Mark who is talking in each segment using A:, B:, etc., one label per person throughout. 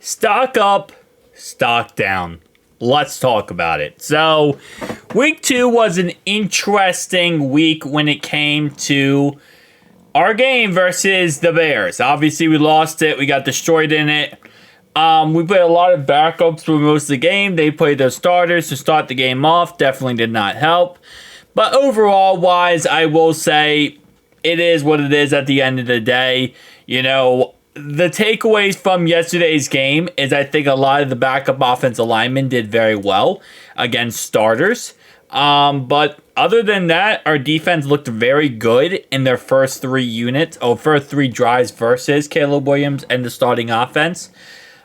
A: Stock up, stock down. Let's talk about it. So, week 2 was an interesting week when it came to our game versus the Bears. Obviously, we lost it. We got destroyed in it. We played a lot of backups for most of the game. They played their starters to start the game off. Definitely did not help. But overall wise, I will say it is what it is at the end of the day. You know, the takeaways from yesterday's game is I think a lot of the backup offensive linemen did very well against starters. But other than that, our defense looked very good in their first 3 drives versus Caleb Williams and the starting offense.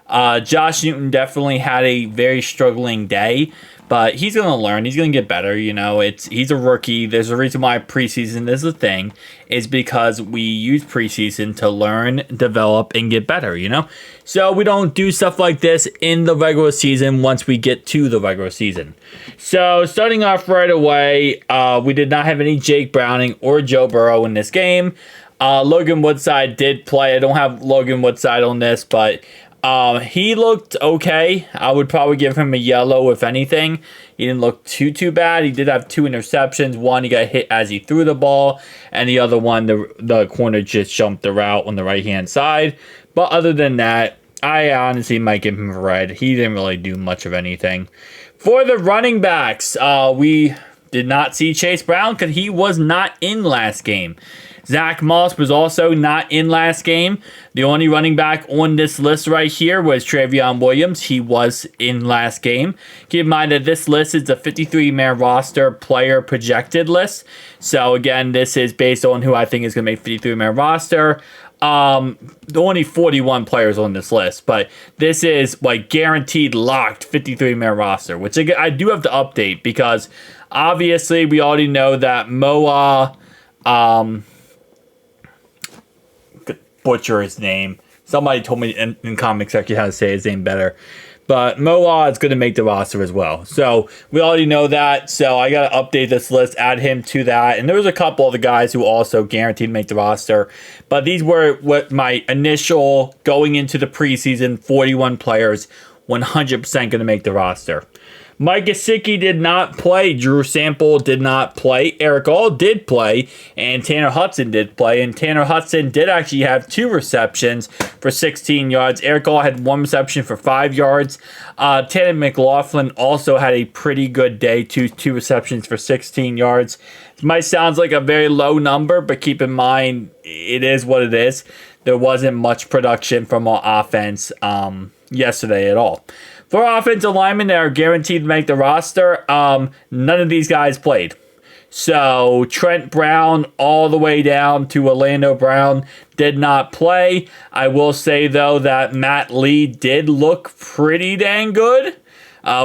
A: Josh Newton definitely had a very struggling day, but he's going to learn. He's going to get better. You know, he's a rookie. There's a reason why preseason is a thing, is because we use preseason to learn, develop, and get better, you know? So we don't do stuff like this in the regular season once we get to the regular season. So starting off right away, we did not have any Jake Browning or Joe Burrow in this game. Logan Woodside did play. I don't have Logan Woodside on this, but he looked okay. I would probably give him a yellow if anything. He didn't look too bad. He did have 2 interceptions. One, he got hit as he threw the ball, and the other one, the corner just jumped the route on the right-hand side. But other than that, I honestly might give him a red. He didn't really do much of anything. For the running backs, we did not see Chase Brown because he was not in last game. Zach Moss was also not in last game. The only running back on this list right here was Travion Williams. He was in last game. Keep in mind that this list is a 53-man roster player projected list. So again, this is based on who I think is going to make 53-man roster. Only 41 players on this list, but this is like guaranteed locked 53-man roster, which I do have to update because obviously we already know that Moa, butcher his name. Somebody told me in comic section how to say his name better. But Moa is going to make the roster as well. So we already know that. So I got to update this list, add him to that. And there was a couple of the guys who also guaranteed to make the roster. But these were what my initial going into the preseason 41 players 100% going to make the roster. Mike Gesicki did not play. Drew Sample did not play. Eric All did play. And Tanner Hudson did play. And Tanner Hudson did actually have 2 receptions for 16 yards. Eric All had 1 reception for 5 yards. Tanner McLaughlin also had a pretty good day. 2 receptions for 16 yards. It might sound like a very low number, but keep in mind, it is what it is. There wasn't much production from our offense yesterday at all. For offensive linemen that are guaranteed to make the roster, none of these guys played. So Trent Brown all the way down to Orlando Brown did not play. I will say, though, that Matt Lee did look pretty dang good.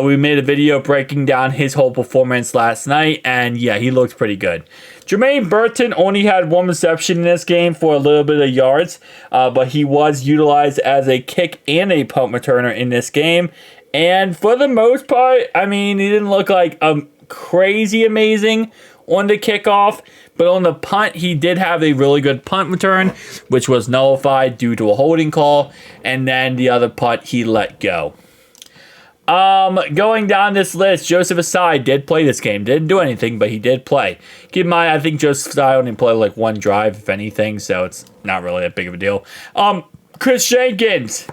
A: We made a video breaking down his whole performance last night, and yeah, he looked pretty good. Jermaine Burton only had 1 reception in this game for a little bit of yards, but he was utilized as a kick and a punt returner in this game. And for the most part, I mean, he didn't look like crazy amazing on the kickoff, but on the punt, he did have a really good punt return, which was nullified due to a holding call, and then the other punt he let go. Going down this list, Joseph Asai did play this game. Didn't do anything, but he did play. Keep in mind, I think Joseph Asai only played like 1 drive, if anything, so it's not really that big of a deal. Chris Jenkins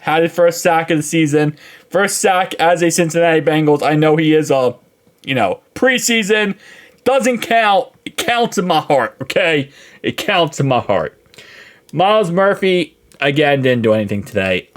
A: had his first sack of the season. First sack as a Cincinnati Bengals. I know he is preseason. Doesn't count. It counts in my heart, okay? It counts in my heart. Myles Murphy, again, didn't do anything today.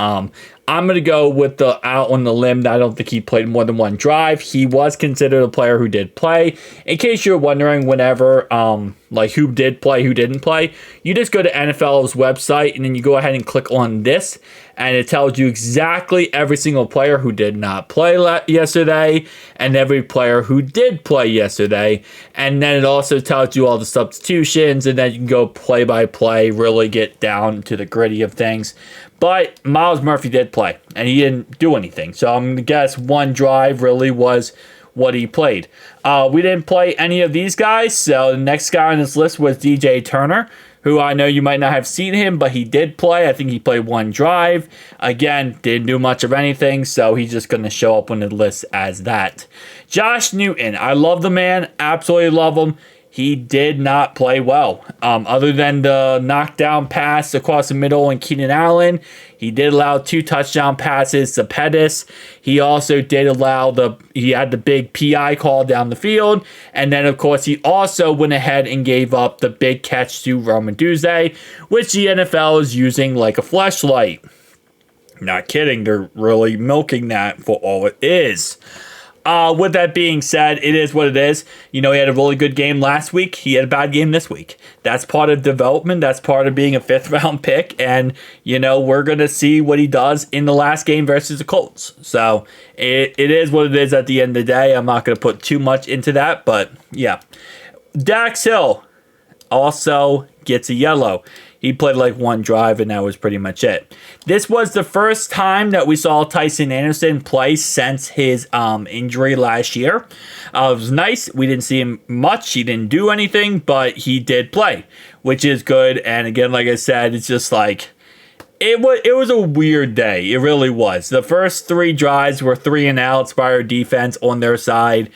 A: I'm going to go with the out on the limb that I don't think he played more than 1 drive. He was considered a player who did play. In case you're wondering whenever, who did play, who didn't play, you just go to NFL's website and then you go ahead and click on this, and it tells you exactly every single player who did not play yesterday and every player who did play yesterday. And then it also tells you all the substitutions, and then you can go play by play, really get down to the gritty of things. But Myles Murphy did play, and he didn't do anything. So I'm going to guess 1 drive really was what he played. We didn't play any of these guys, so the next guy on this list was DJ Turner, who I know you might not have seen him, but he did play. I think he played one drive. Again, didn't do much of anything, so he's just going to show up on the list as that. Josh Newton, I love the man, absolutely love him. He did not play well. Other than the knockdown pass across the middle and Keenan Allen, he did allow 2 touchdown passes to Pettis. He also did allow he had the big PI call down the field. And then, of course, he also went ahead and gave up the big catch to Romanduze, which the NFL is using like a fleshlight. Not kidding. They're really milking that for all it is. With that being said, it is what it is. You know, he had a really good game last week. He had a bad game this week. That's part of development. That's part of being a 5th round pick. And, you know, we're going to see what he does in the last game versus the Colts. So it is what it is at the end of the day. I'm not going to put too much into that. But, yeah. Dax Hill also gets a yellow. He played like one drive, and that was pretty much it. This was the first time that we saw Tyson Anderson play since his injury last year. It was nice. We didn't see him much. He didn't do anything, but he did play, which is good. And again, like I said, it's just like it was a weird day. It really was. The first 3 drives were 3 and outs by our defense on their side.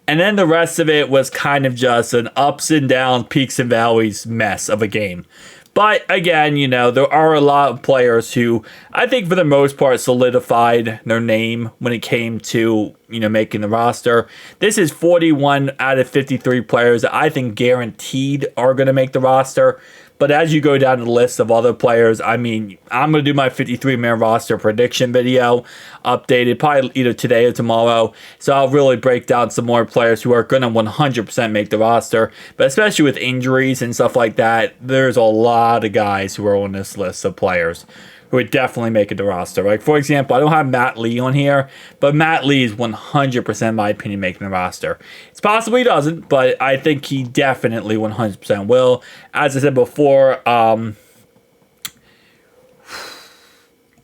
A: And then the rest of it was kind of just an ups and downs, peaks and valleys mess of a game. But again, you know, there are a lot of players who I think for the most part solidified their name when it came to, you know, making the roster. This is 41 out of 53 players that I think guaranteed are going to make the roster. But as you go down the list of other players, I mean, I'm going to do my 53-man roster prediction video, updated probably either today or tomorrow. So I'll really break down some more players who are going to 100% make the roster. But especially with injuries and stuff like that, there's a lot of guys who are on this list of players who would definitely make it the roster. Like, for example, I don't have Matt Lee on here, but Matt Lee is 100%, in my opinion, making the roster. It's possible he doesn't, but I think he definitely 100% will. As I said before, I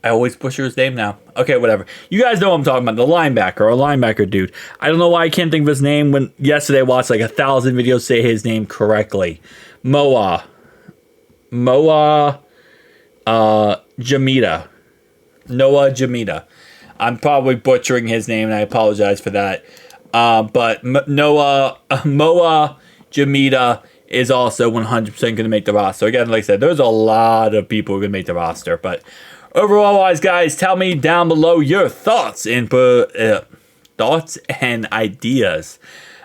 A: always butcher his name now. Okay, whatever. You guys know what I'm talking about. The linebacker dude. I don't know why I can't think of his name when yesterday I watched like 1,000 videos say his name correctly. Jamita. Noah Jamita. I'm probably butchering his name, and I apologize for that. But Moa Jamita is also 100% going to make the roster. Again, like I said, there's a lot of people who are going to make the roster. But overall, guys, tell me down below your thoughts and ideas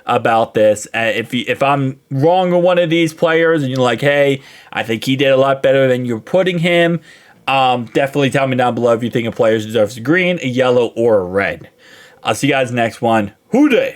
A: about this. If I'm wrong on one of these players and you're like, hey, I think he did a lot better than you're putting him, definitely tell me down below if you think a player deserves a green, a yellow, or a red. I'll see you guys next one. Hoo day!